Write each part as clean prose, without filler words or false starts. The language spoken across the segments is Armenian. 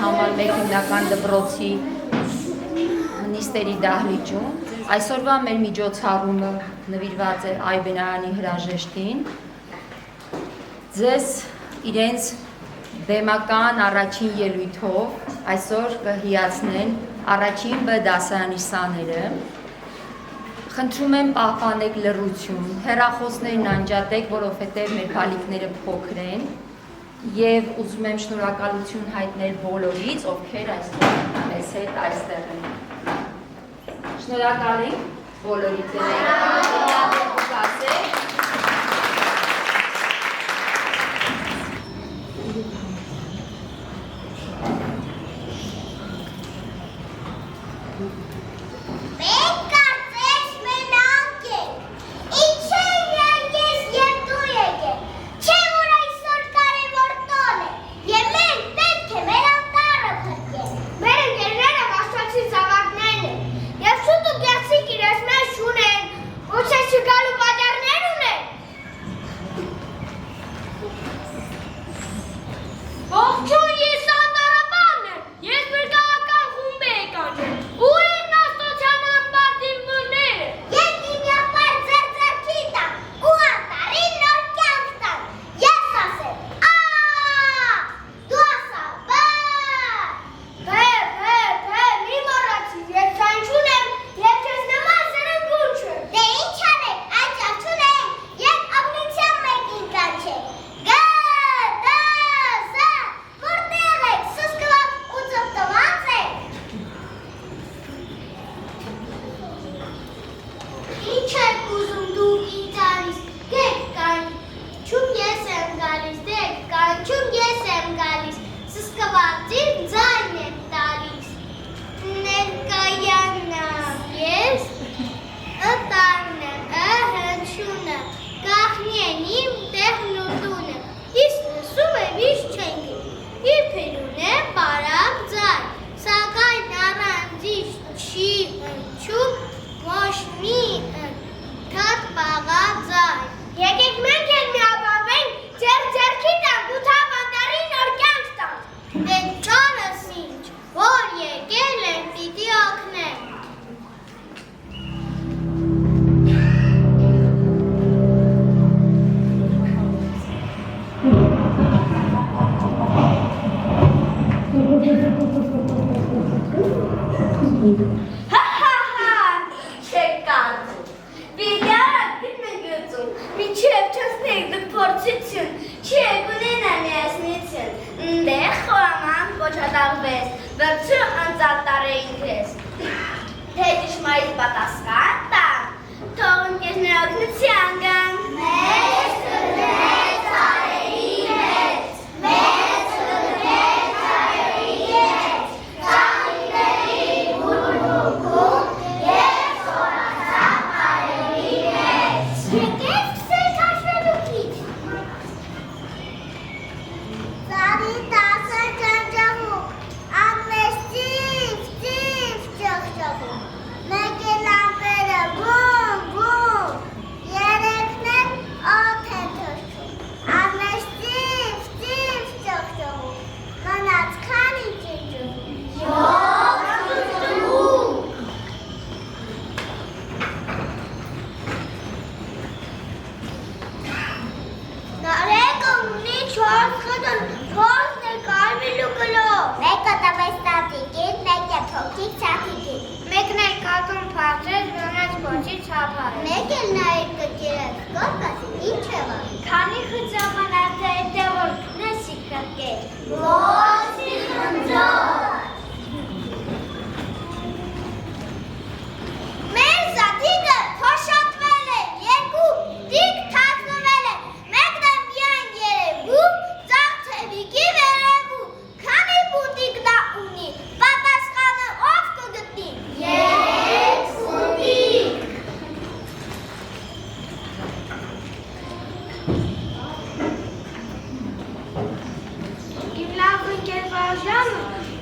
համար մեկ հիմնական դպրոցի նիստերի դահլիճում։ Այսօրվա մեր միջոցառումը նվիրված է Այբենարանի հրաժեշտին։ Ձեզ իրենց բեմական առաջին ելույթով այսօր կհիացնեն առաջին B դասարանի սաները։ Խնդրում եմ պահպանեք լռություն, հեռախոսներն անջատեք, որովհետև մեր բալիկները փոքր են, եւ ուզում եմ շնորհակալություն հայտնել բոլորից, ովքեր մեզ հետ այստեղ են։ Շնորհակալ ենք բոլորիդ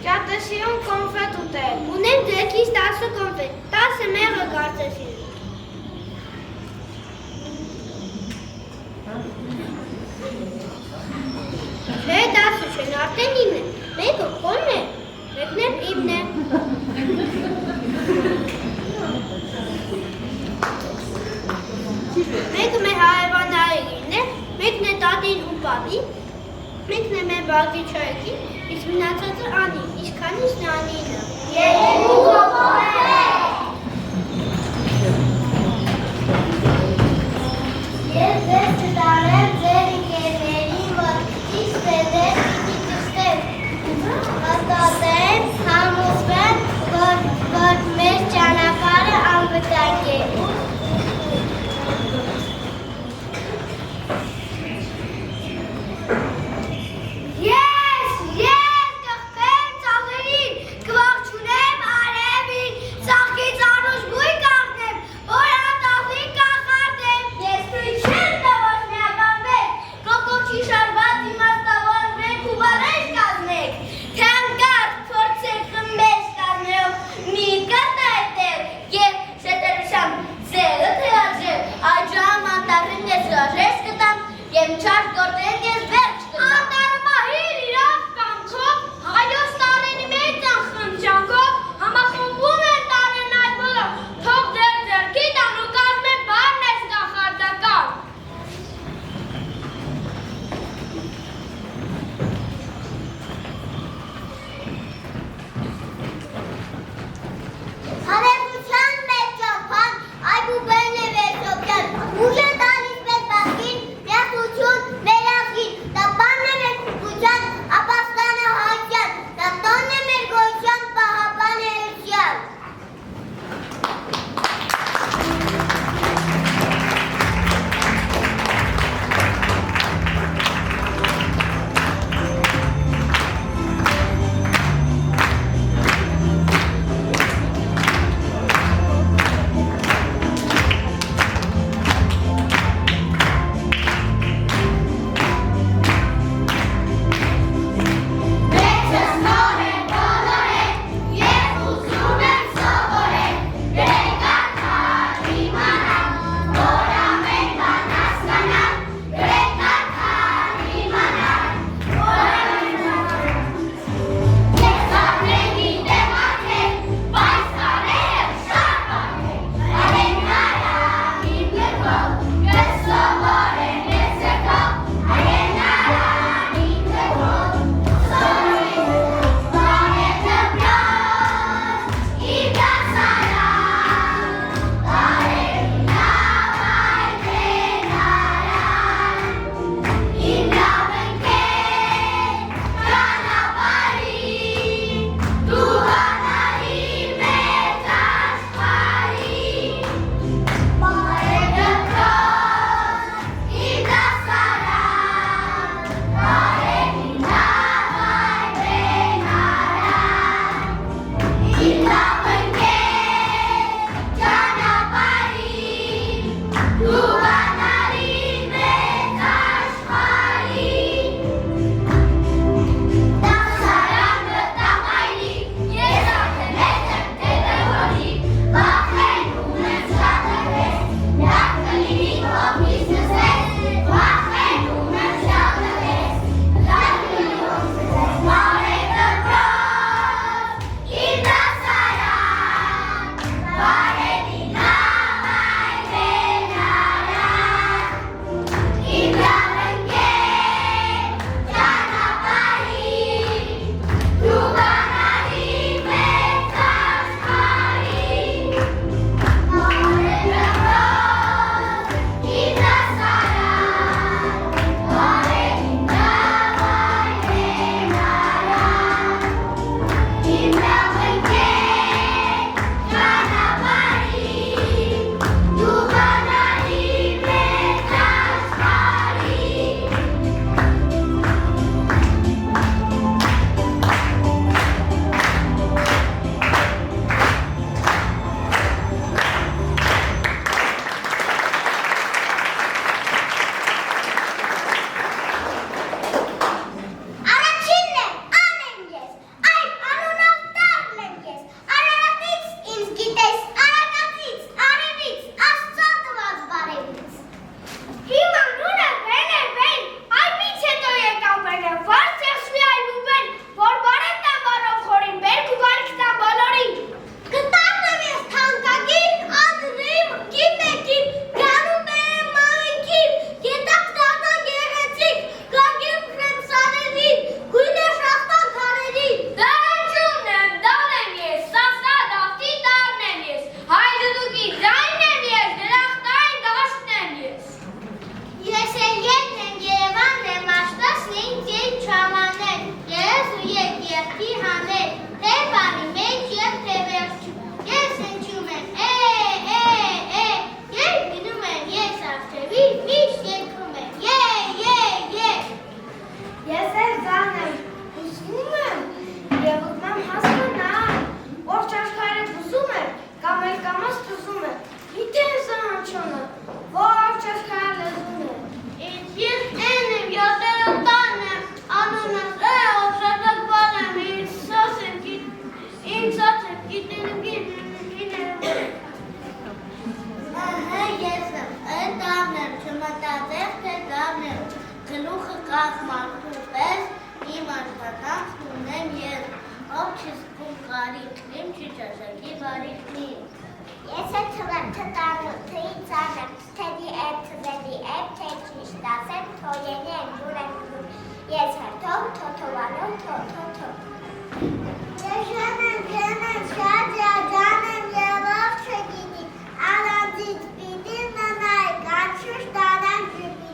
Ճարտասիրում կոնֆետ ուտել։ Ունեմ ձերքից 10 կոնֆետ, 10 մեղը կարծեսին։ Չէ, 10 չեն, արդեն 9 է, մեկը քոնն է։ ուղղակի չայքի, իսկ մնացածը անի, ինչքանից նա անինը։ Երկու կողմեր։ Ես ձեզ կտանեմ ձեր ընկերների մոտ, իսկ ձեր պիտի ճշտեմ, հաստատեմ, համոզվեմ, որ մեր ճանապարհը անվտանգ է։ Ես կխփեմ ծառերին, կվախչունեմ Ուրախ մարդու պես իմ աշխատանքն ունեմ ես, ով չզգում կարիքն իմ, չի ճաշակի բարիքն իմ։ Ես է թվեմ թտանութի ծանեմ, թեդի էb թվելի էb, թե ճիշտ ասեմ, թոյենի եմ դուր եմ դուր, ես հերթով թոթովանով թոթոթով։ Ես ժանեմ, շատ ջանեմ և ով չգիտի, առանձից պիտի մնայք, անշուշ դարան ջպիտի։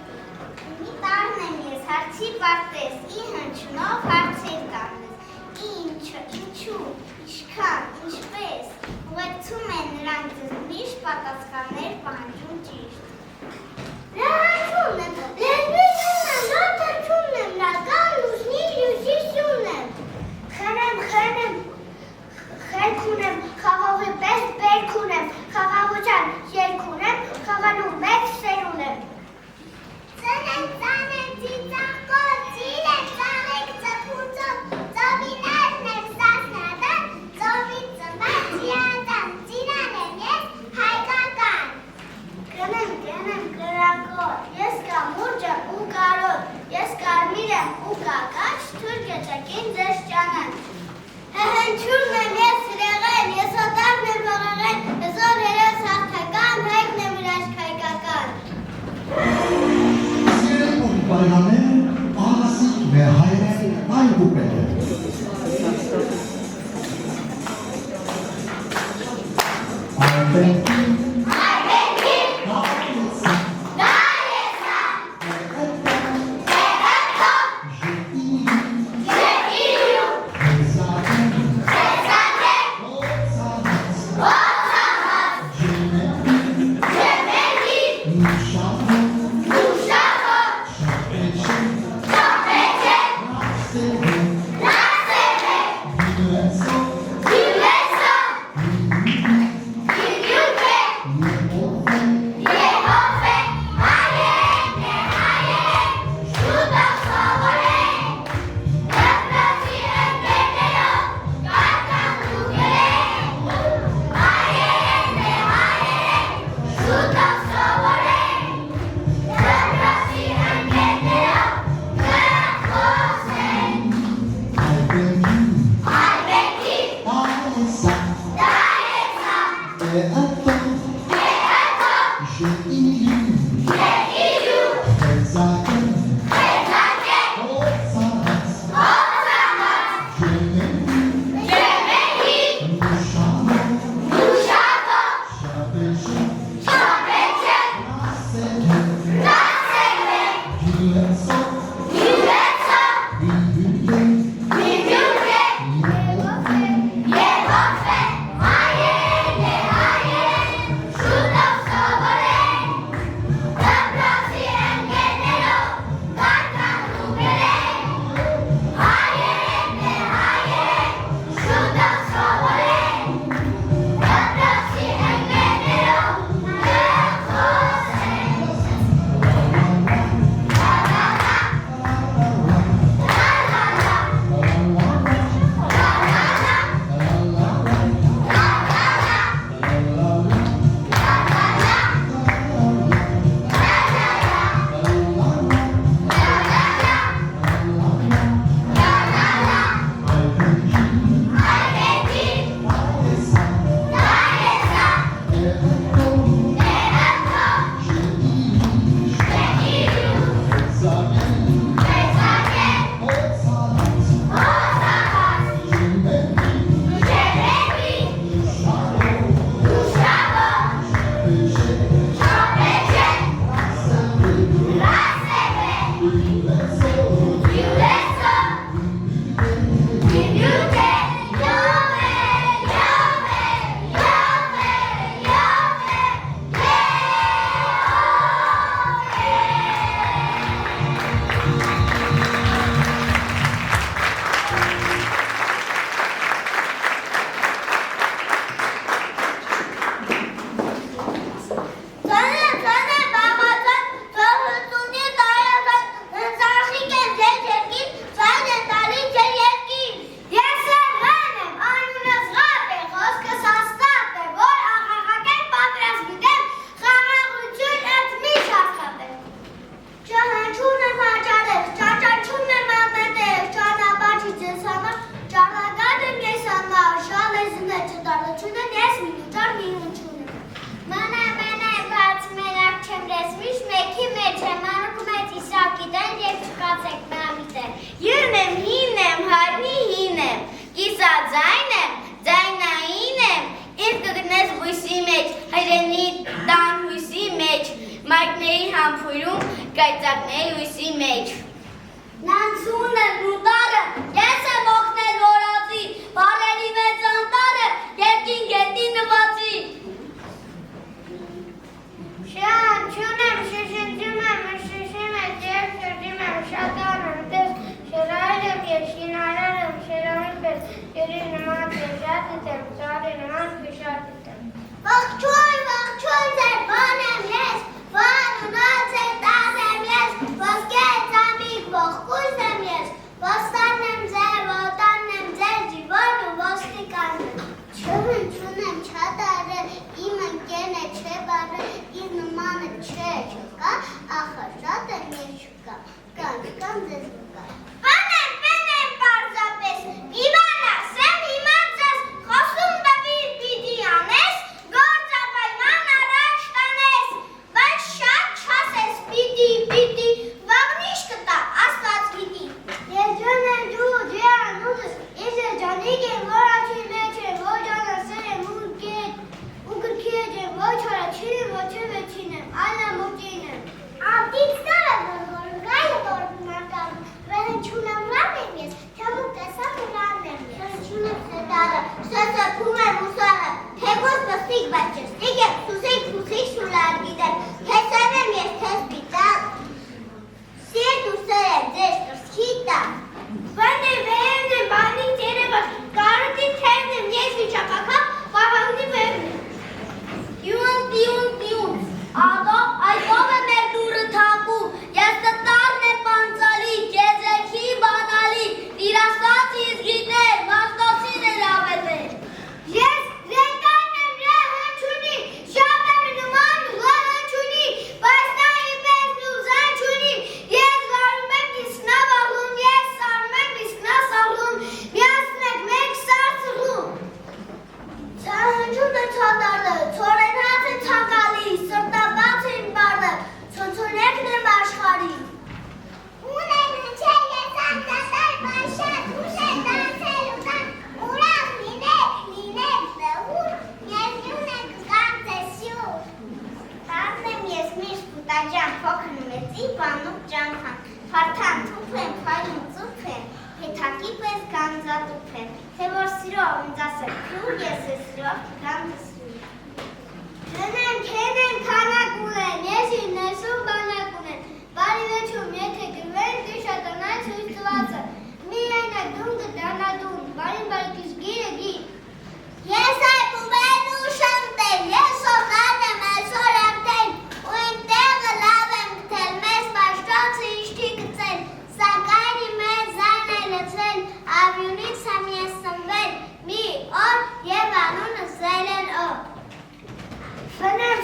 Մի տարն եմ ես հարցի պարտես, ի հնչնով հարցեր տանես, ինչը, ինչու, ինչքան, ինչպես, ուղեկցում են նրանք ձեզ միշտ պատասխաններ պահանջում ճիշտ։ Լրացումն եմ, լեզվիցումն եմ, լոթերչումն եմ, լական լուսնի լյուսիսումն եմ։ Խրեմ, խելք ունեմ, խաղողի պես բերք ունեմ, խաղաղության երկ ունեմ, խաղալու մեծ սեր ունեմ։ Ծնեմ, ծիծաղկոտ, ծիրեմ, ծաղեք ծփուցով, ծովիներն եմ սասնադան, ծովի ծմբան ծիադան, ծիրան եմ ես հայկական։ Կնեմ, կրակոտ, ես կամուրջ եմ ու կարոտ, ես կարմիր եմ ու կակաչ, թուր կեչակին ձեզ ճանան։ Հնչուրն եմ ես սրեղեն, ես ոտավն եմ հողեղեն, ես ով հերոս հաղթական, հայկն եմ իրաշք հայկական։ Բարեկամներ, ահասիկ մեր հայրեն այլ ուպել է։ Այբենքին, կայծակների հույսի մեջ։ Նանցուն է բուտարը, ես եմ օգնել որածի, բարերի մեծ անտարը, երկին գետի նվածի։ Շան, չունեմ, շշնջում եմ, շշում է, ձեր շրջում եմ, շատան եմ, տես, շերայել եմ, ես շինարել եմ, շերային պես, երի նման ձեժատ եմ, ծարի նման խիշատ եմ։ Ողջույն ձեր բան եմ ես, բան ունած է տաս եմ ես, ոսկե ծամիկ ողկույզ եմ ես, ոստան եմ ձեր, ոտան եմ ձեր, ջիվոն ու ոստիկան եմ։ Չունեմ չադարը, իմ ընկեն է չէ բարը, իր նմանը չէ չկա, ախր շատ եմ ես չկա, կան ձեզ կա։ Պեն եմ պարզապես, իման ասեմ, իման ձեզ, խոսում տվիր պիտի անես, գործապայման առաջ տանես, բայց շատ չասես պիտի, վաղնիշ կտա, աստված գիտի։ Երջան եմ դու, ջյան ուզս, ես երջանիկ եմ, որ աչի մեջ եմ, ոչ անասեր եմ, ու գրքիեջ եմ, ոչ հարաչին եմ, ոչ վեչին եմ, այլ ամուտին եմ։ Ատից տարը դորգորում, գայը դորգում արկարում, վեհնչուն ամրան եմ ես, թեմուկ տեսամ ուրան եմ ես։ Վեհնչուն եմ սետարը, սսպում եմ ուսարը, թեգոս պստիկ բաճստիկ եմ, սուսիկ շուլար գիտեմ, թեսեմ եմ ես թես պիտակ, սիետ ուսեր եմ ձեզ կրսկիտա։ Վեն եմ, բանի տերևս, կարոտի թերն եմ, ես վիճապակապ, վաղաղնի վերն եմ։ Տյուն, այդով է մեր դուրը թակում, ես տտարն եմ պանցալի, կեզեքի բանալի, տիրասված ես գիտեր, մաստոցին է լավետեր։ Ես զետայն եմ հնչունի, շատ եմ նման հնչունի, բայց նա իպես լուզան չունի, ես վարում եմ իսնա վաղում, ես սարում եմ իսնա սաղում, միասն եք մեկ սարցղում։ Հնչուն է չատարը, ծորենհաց է ցանկալի, սրտաբաց է իմ բարը, ցոնցոնեկն եմ աշխարի։ Ունեն հնչե ես արտասար բաշատ, ուշ է տանցել ուտան, ուրախ լինեք դհուր, եզյուն եք գանցեսյուր։ Տանն եմ ես միշտ պուտաջան, փոքր մեծի, բանուկ ճանքան, հարթան թուփ եմ, խայլում ծուփ եմ, հետակի պես գանձատուփ եմ, թե որ սիրով ինձ ասել քյուր, ես է սիրով գանձսյուր։ Քենեմ քանակ ունեն, ես իր ներսում բանակ ունեն, բարի վեչում եթե գրվեն կշատանայ ցույց տվածը, միայն եք դուն կդանադուն, բարին կիս գիրը գիր։ Ես այբ ուվեն ուշ եմ տեն, ես սոզան եմ այսօր եմ տեն, ու իմ տեղը լավ եմ գտել, մեզ բաշտոցը իշտի գծել, սակայն իմ է զայն է լծել, ավյունից եմ ես սնվել, մի օր և անունը զելել օր։ Ֆնեմ,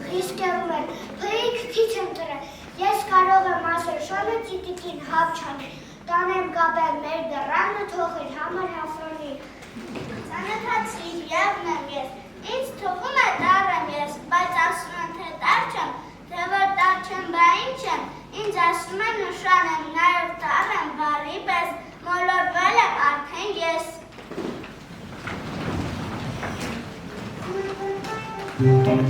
խիսկերում են, պրիկ թիչ եմ տրել, ես կարող եմ ասել շանը ծիտիկին հապ չանի, տանեմ կապել մեր դռանը թողիր համար հասանի։ Ծանոթացիր ևն եմ ես, ինձ թողում է դար եմ ես, բայց ասում են թե դար չեմ, թե որ դար չեմ բա ինչ եմ, ինձ ասում են նշան եմ, նաև դար եմ բարի պես, մոլորվել եմ արդեն ես։ Bye.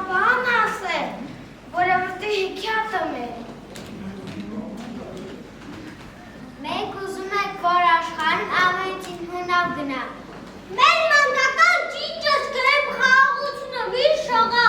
բան ասել, որովհետև հեքիաթը մեր։ Մենք ուզում ենք, որ աշխարհն ամենին հնավ գնա։ Մեր մանկական ճիճս գրեմ խաղաղությունը մի շողա։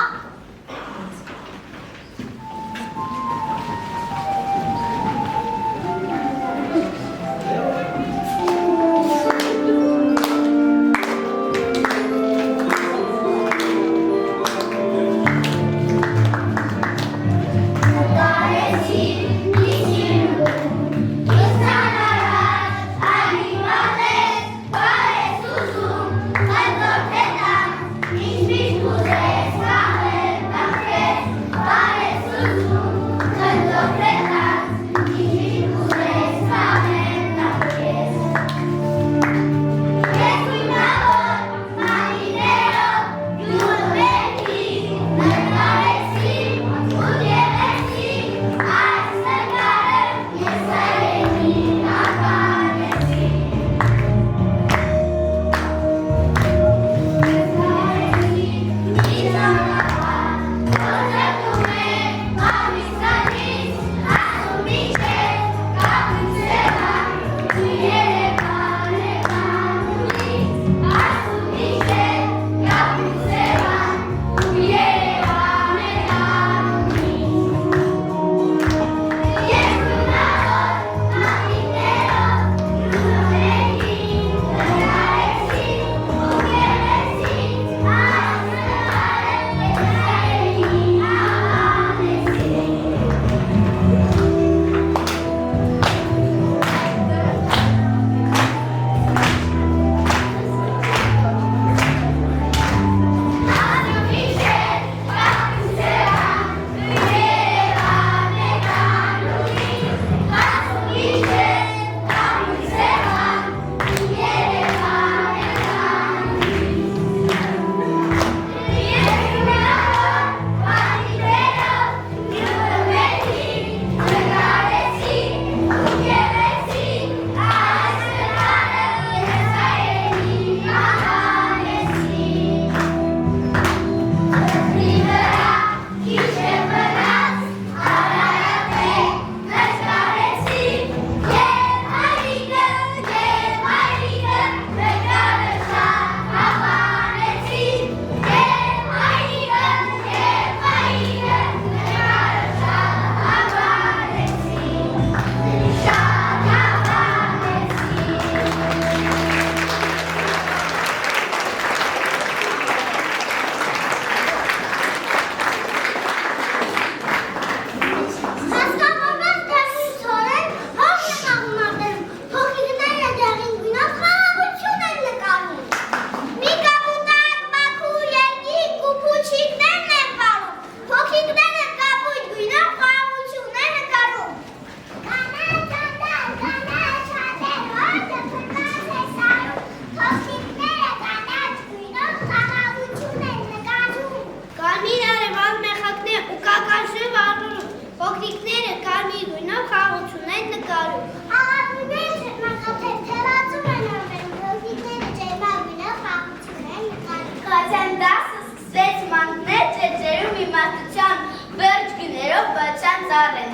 Sorry,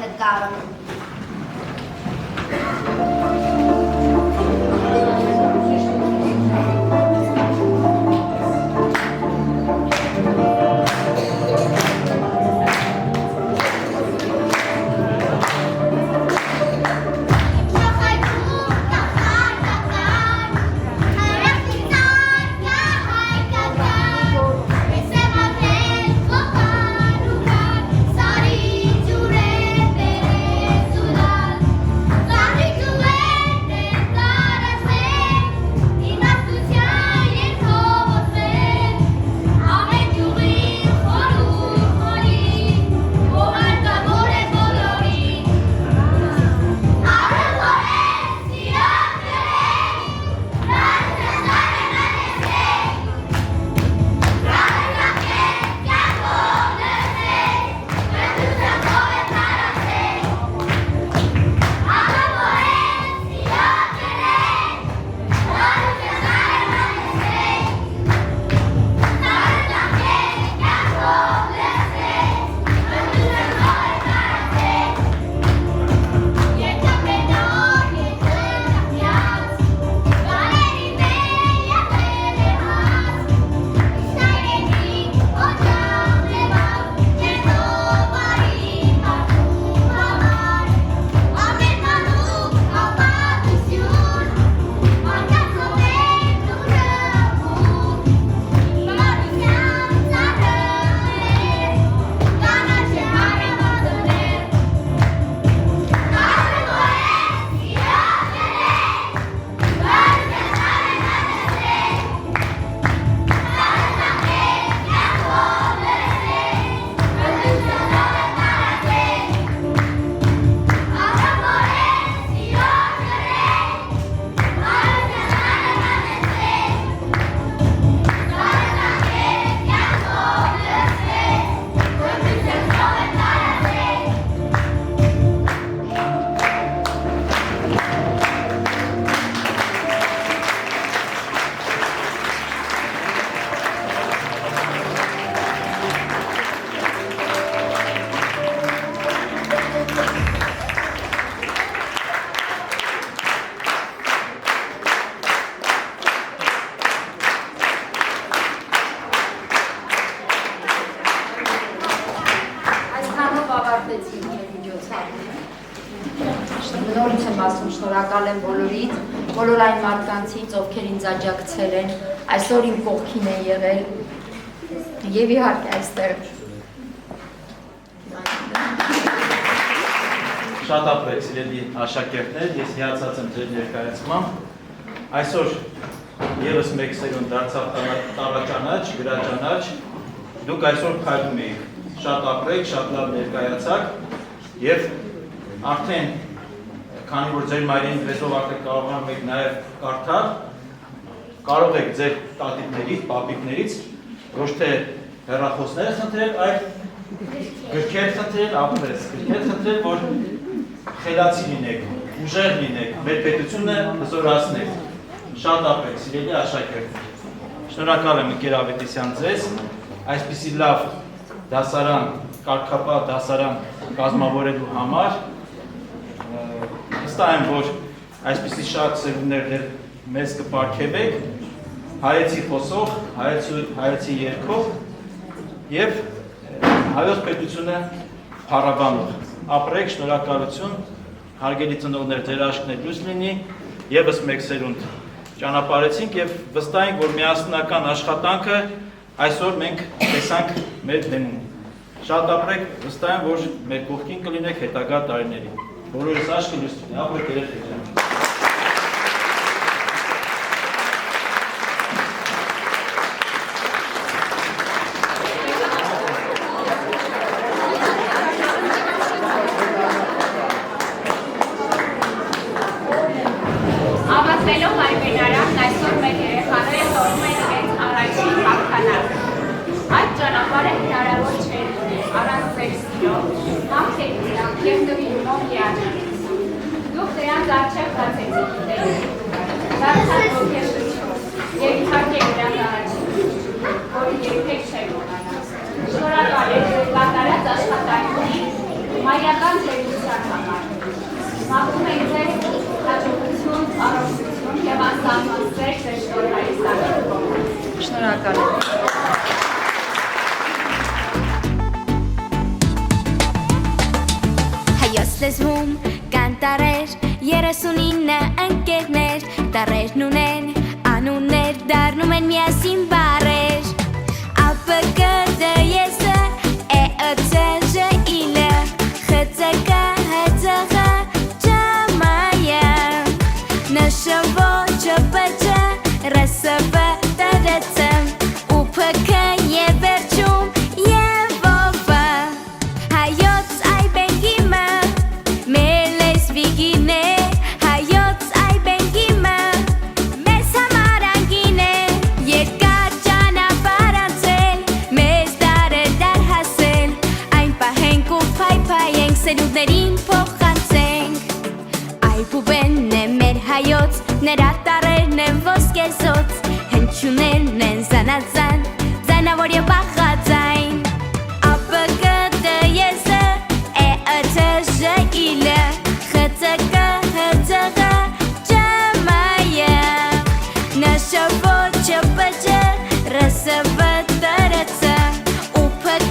ավարտեցի իմ միջոցառումը։ Նորից եմ ասում, շնորհակալ եմ բոլորից, բոլոր այն մարդկանցից, ովքեր ինձ աջակցել են, այսօր իմ կողքին են եղել եւ իհարկե այստեղ։ Շատ ապրեք, սիրելի աշակերտներ, ես հիացած եմ ձեր ներկայացմամբ։ Այսօր ևս մեկ սերունդ դարձավ տառաճանաչ, գրաճանաչ, դուք այսօր փայլում եք, շատ ապրեք, շատ լավ ներկայացաք եւ արդեն քանի որ ձեր մայրենի լեզվով արդեն կարողանում եք նաեւ կարդալ, կարող եք ձեր տատիկներից, պապիկներից ոչ թե հեռախոսներ խնդրել, այլ գրքեր խնդրել, ապրես, գրքեր խնդրել, որ խելացի լինեք, ուժեղ լինեք, մեր պետությունը հզորացնեք, շատ ապրեք, սիրելի աշակերտներ։ Շնորհակալ եմ ընկեր Ավետիսյան ձեզ, այսպիսի լավ դասարան, կարգապահ դասարան կազմավորելու համար, վստահ եմ, որ այսպիսի շատ սերունդներ մեզ կպարգևեք, հայեցի խոսող, հայեցի երգող եւ հայոց պետությունը փառաբանող։ Ապրեք, շնորհակալություն, հարգելի ծնողներ, ձեր աշկն լույս լինի, եւս մեկ սերունդ ճանապարհեցինք եւ վստահ ենք, որ միասնական աշխատանքը այսօր մենք տեսանք մեր դեմում։ Շատ ապրեք, վստահ եմ, որ մեր կողքին կլինեք հետագա տարիներին։ Բոլորիս աշկը լույս լինի, ապրեք երեխեքներ։ Ավարտելով այբենարանն այսօր մեր երեխաները տորում են իրենց առաջին հաղթանակը։ Այդ ճանապարհը հնարավոր չէր առանց ձեր սիրո, համբերությամբ և նվիրումով հիանալից։ Դուք դրանց առջև բացեցիք դերերը, դարձան ոգեշնչում և իհարկե նրանց առաջին, որը երբեք չէր մոռանա։ Շնորհակալ եմ կատարած աշխատանքի մայական ձերության համար։ Մաղթում ենք ձեզ հաջողություն, առողջություն և անսահման սեր ձեր շնորհային սարքերով։ Շնորհակալ եմ։ Հայոց լեզվում կան տարրեր, 39 ընկերներ, տարրերն ունեն անուններ, դառնում են միասին բառեր։ ԱՊԿ, ԴԵՍ, ԷԸՑ, ԺԻԼ, ԽՑԿ, ՀՑՂ, ՃՄՅ, ՆՇՎ, ՉՊՃ, ՌՍՎ, ՏՐՑ, ՈՒՓՔ և վերջում և ՈՎ։ Հայոց այբենգիմը մեր լեզվիկին է, հայոց այբենգիմը մեզ համար անկին է, երկար ճանապարհ անցել, մեզ դարեր դար հասել, այն պահենք ու փայփայենք, սերունդներին փոխանցենք։ Այբուբենն է մեր հայոց, նրա տարրերն են ոսկեզոծ, հնչյուններն են զանազան, ձայնավոր և բաղաձայն։ ԱՊԿ, ԴԵՍ, ԷԸՑ, ԺԻԼ, ԽՑԿ, ՀՑՂ, ՃՄＹ, ՆՇՎ, ЧՊՃ, ՌՍՎ, ՏՐՑ, ՈՒՓՔ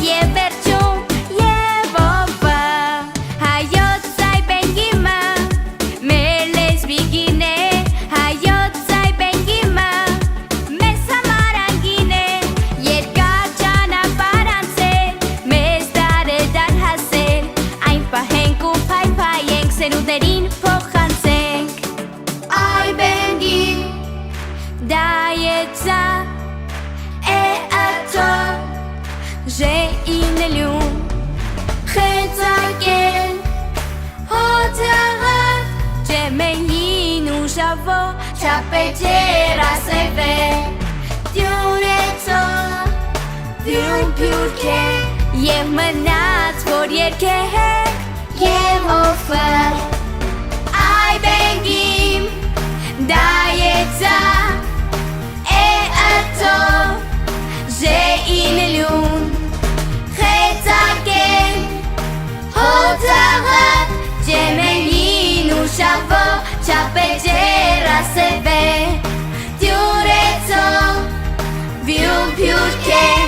և վերջում և ՈՎ։ Հայոց այբենգիմը մեր լեզվիկին է, հայոց այբենգիմը մեզ համար անկին է, երկար ճանապարհ անցել, մեզ դարեր դար հասել, այն պահենք ու փայփայենք, սերունդներին փոխանցենք։ Այբենգիմ, ԴԱԵՑ, ԵԸՑ, ԺԻԼ, ԽՑԿ, ՀՑՂ, ՃՄՅ, ՈՒԺՎ, ՉՊՃ, ՌՍՎ, ՏՅՈՒՐԵՑ, ՎՅՈՒՄՓՅՈՒՐՔ և մնաց, որ երգեք և ՈՎ։ Այբենգիմ, ԴԱԵՑ, ԵԸՑ, ԺԻԼ, ԽՑԿ, ՀՑՂ, ՃՄՅ, ՈՒԺՎ, ՉՊՃ, ՌՍՎ, ՏՅՈՒՐԵՑ, ՎՅՈՒՄՓՅՈՒՐՔ